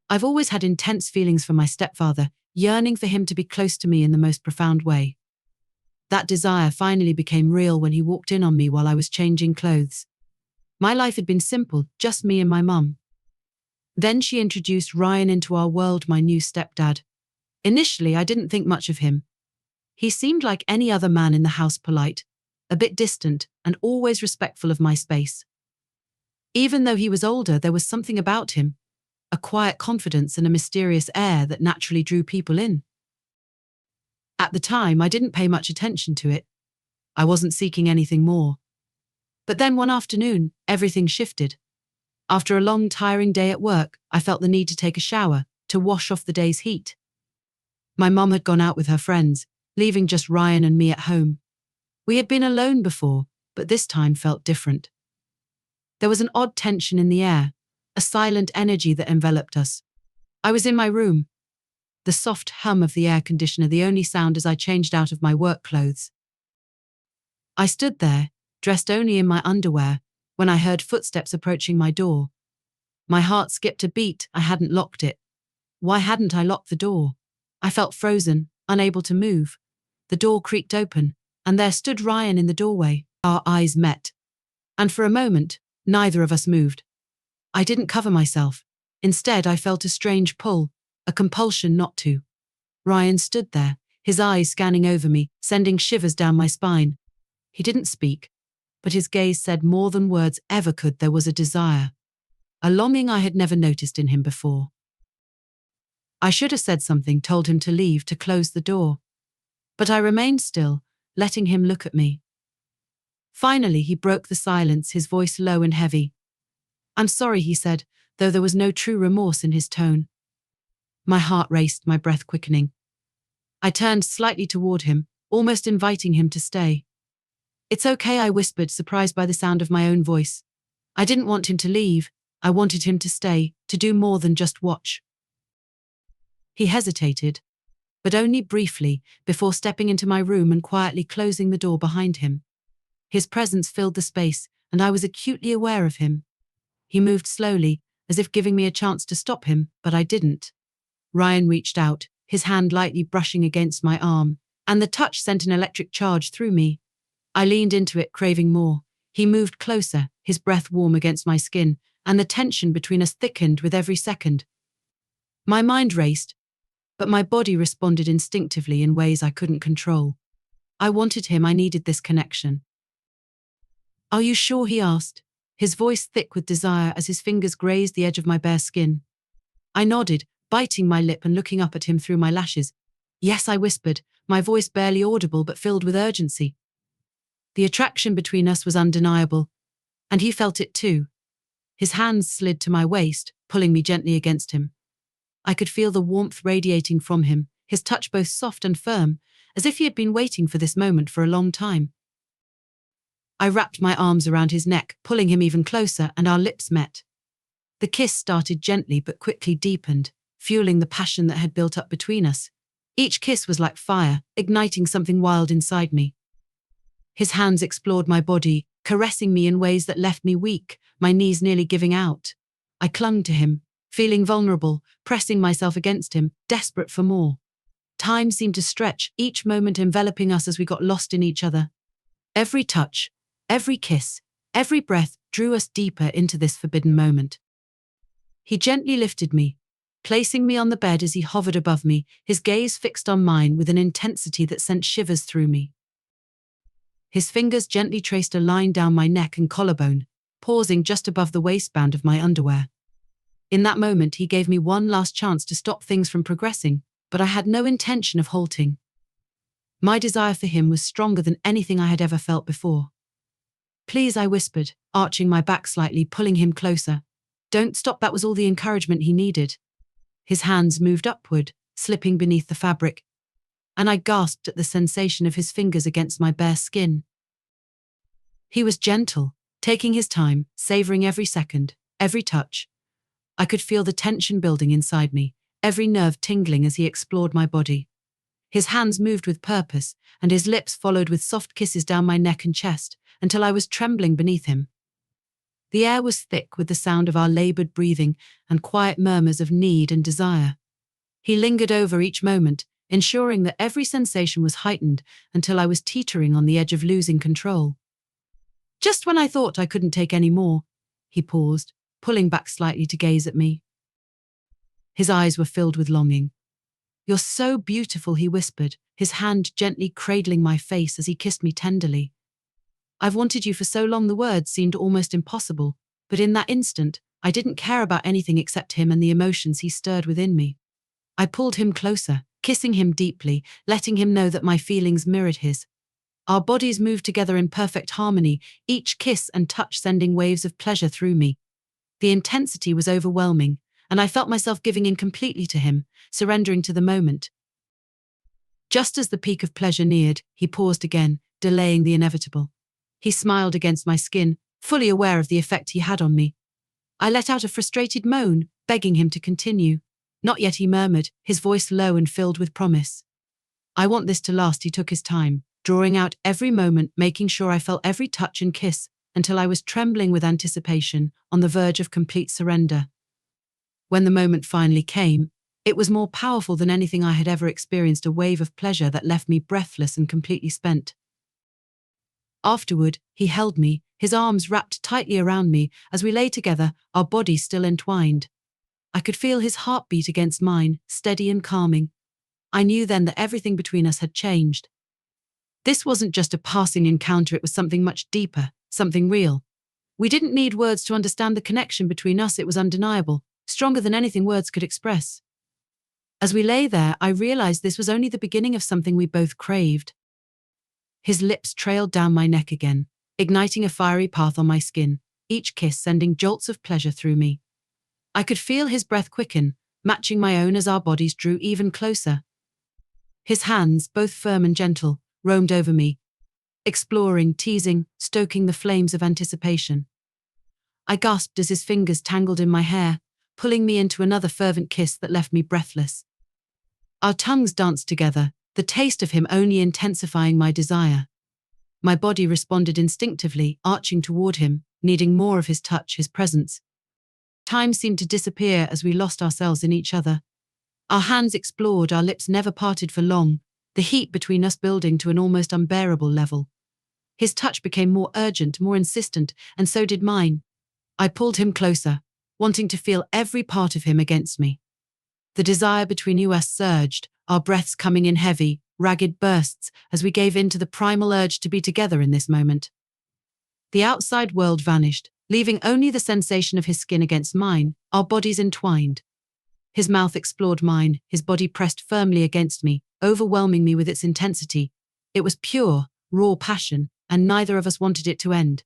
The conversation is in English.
I've always had intense feelings for my stepfather, yearning for him to be close to me in the most profound way. That desire finally became real when he walked in on me while I was changing clothes. My life had been simple, just me and my mum. Then she introduced Ryan into our world, my new stepdad. Initially, I didn't think much of him. He seemed like any other man in the house, polite, a bit distant, and always respectful of my space. Even though he was older, there was something about him, a quiet confidence and a mysterious air that naturally drew people in. At the time, I didn't pay much attention to it. I wasn't seeking anything more. But then one afternoon, everything shifted. After a long, tiring day at work, I felt the need to take a shower, to wash off the day's heat. My mum had gone out with her friends, leaving just Ryan and me at home. We had been alone before, but this time felt different. There was an odd tension in the air, a silent energy that enveloped us. I was in my room, the soft hum of the air conditioner the only sound as I changed out of my work clothes. I stood there, dressed only in my underwear, when I heard footsteps approaching my door. My heart skipped a beat. I hadn't locked it. Why hadn't I locked the door? I felt frozen, unable to move. The door creaked open, and there stood Ryan in the doorway. Our eyes met. And for a moment, neither of us moved. I didn't cover myself. Instead, I felt a strange pull, a compulsion not to. Ryan stood there, his eyes scanning over me, sending shivers down my spine. He didn't speak, but his gaze said more than words ever could. There was a desire, a longing I had never noticed in him before. I should have said something, told him to leave, to close the door. But I remained still, letting him look at me. Finally, he broke the silence, his voice low and heavy. "I'm sorry," he said, though there was no true remorse in his tone. My heart raced, my breath quickening. I turned slightly toward him, almost inviting him to stay. "It's okay," I whispered, surprised by the sound of my own voice. I didn't want him to leave. I wanted him to stay, to do more than just watch. He hesitated, but only briefly, before stepping into my room and quietly closing the door behind him. His presence filled the space, and I was acutely aware of him. He moved slowly, as if giving me a chance to stop him, but I didn't. Ryan reached out, his hand lightly brushing against my arm, and the touch sent an electric charge through me. I leaned into it, craving more. He moved closer, his breath warm against my skin, and the tension between us thickened with every second. My mind raced, but my body responded instinctively in ways I couldn't control. I wanted him, I needed this connection. "Are you sure?" he asked, his voice thick with desire as his fingers grazed the edge of my bare skin. I nodded, biting my lip and looking up at him through my lashes. "Yes," I whispered, my voice barely audible but filled with urgency. The attraction between us was undeniable, and he felt it too. His hands slid to my waist, pulling me gently against him. I could feel the warmth radiating from him, his touch both soft and firm, as if he had been waiting for this moment for a long time. I wrapped my arms around his neck, pulling him even closer, and our lips met. The kiss started gently but quickly deepened, fueling the passion that had built up between us. Each kiss was like fire, igniting something wild inside me. His hands explored my body, caressing me in ways that left me weak, my knees nearly giving out. I clung to him, feeling vulnerable, pressing myself against him, desperate for more. Time seemed to stretch, each moment enveloping us as we got lost in each other. Every touch, every kiss, every breath drew us deeper into this forbidden moment. He gently lifted me, placing me on the bed as he hovered above me, his gaze fixed on mine with an intensity that sent shivers through me. His fingers gently traced a line down my neck and collarbone, pausing just above the waistband of my underwear. In that moment, he gave me one last chance to stop things from progressing, but I had no intention of halting. My desire for him was stronger than anything I had ever felt before. "Please," I whispered, arching my back slightly, pulling him closer. "Don't stop." That was all the encouragement he needed. His hands moved upward, slipping beneath the fabric, and I gasped at the sensation of his fingers against my bare skin. He was gentle, taking his time, savoring every second, every touch. I could feel the tension building inside me, every nerve tingling as he explored my body. His hands moved with purpose, and his lips followed with soft kisses down my neck and chest, until I was trembling beneath him. The air was thick with the sound of our labored breathing and quiet murmurs of need and desire. He lingered over each moment, ensuring that every sensation was heightened until I was teetering on the edge of losing control. Just when I thought I couldn't take any more, he paused, pulling back slightly to gaze at me. His eyes were filled with longing. "You're so beautiful," he whispered, his hand gently cradling my face as he kissed me tenderly. "I've wanted you for so long." The words seemed almost impossible, but in that instant, I didn't care about anything except him and the emotions he stirred within me. I pulled him closer, kissing him deeply, letting him know that my feelings mirrored his. Our bodies moved together in perfect harmony, each kiss and touch sending waves of pleasure through me. The intensity was overwhelming, and I felt myself giving in completely to him, surrendering to the moment. Just as the peak of pleasure neared, he paused again, delaying the inevitable. He smiled against my skin, fully aware of the effect he had on me. I let out a frustrated moan, begging him to continue. "Not yet," he murmured, his voice low and filled with promise. "I want this to last." He took his time, drawing out every moment, making sure I felt every touch and kiss, until I was trembling with anticipation, on the verge of complete surrender. When the moment finally came, it was more powerful than anything I had ever experienced, a wave of pleasure that left me breathless and completely spent. Afterward, he held me, his arms wrapped tightly around me as we lay together, our bodies still entwined. I could feel his heartbeat against mine, steady and calming. I knew then that everything between us had changed. This wasn't just a passing encounter, it was something much deeper, something real. We didn't need words to understand the connection between us. It was undeniable, stronger than anything words could express. As we lay there, I realized this was only the beginning of something we both craved. His lips trailed down my neck again, igniting a fiery path on my skin, each kiss sending jolts of pleasure through me. I could feel his breath quicken, matching my own as our bodies drew even closer. His hands, both firm and gentle, roamed over me, exploring, teasing, stoking the flames of anticipation. I gasped as his fingers tangled in my hair, pulling me into another fervent kiss that left me breathless. Our tongues danced together, the taste of him only intensifying my desire. My body responded instinctively, arching toward him, needing more of his touch, his presence. Time seemed to disappear as we lost ourselves in each other. Our hands explored, our lips never parted for long, the heat between us building to an almost unbearable level. His touch became more urgent, more insistent, and so did mine. I pulled him closer, wanting to feel every part of him against me. The desire between us surged, our breaths coming in heavy, ragged bursts as we gave in to the primal urge to be together in this moment. The outside world vanished, leaving only the sensation of his skin against mine, our bodies entwined. His mouth explored mine, his body pressed firmly against me, overwhelming me with its intensity. It was pure, raw passion, and neither of us wanted it to end.